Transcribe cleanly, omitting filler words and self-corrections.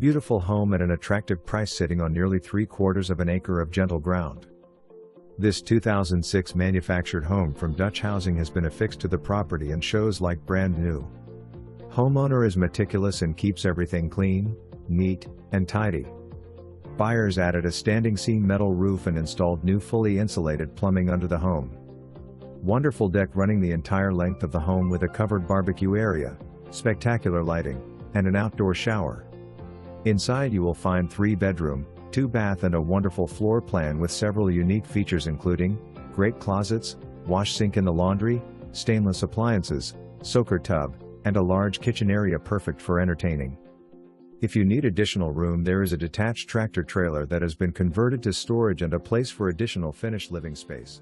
Beautiful home at an attractive price sitting on nearly 3/4 of an acre of gentle ground. This 2006 manufactured home from Dutch Housing has been affixed to the property and shows like brand new. Homeowner is meticulous and keeps everything clean, neat, and tidy. Buyers added a standing seam metal roof and installed new fully insulated plumbing under the home. Wonderful deck running the entire length of the home with a covered barbecue area, spectacular lighting, and an outdoor shower. Inside you will find 3-bedroom, 2-bath and a wonderful floor plan with several unique features including great closets, wash sink in the laundry, stainless appliances, soaker tub, and a large kitchen area perfect for entertaining. If you need additional room, there is a detached tractor trailer that has been converted to storage and a place for additional finished living space.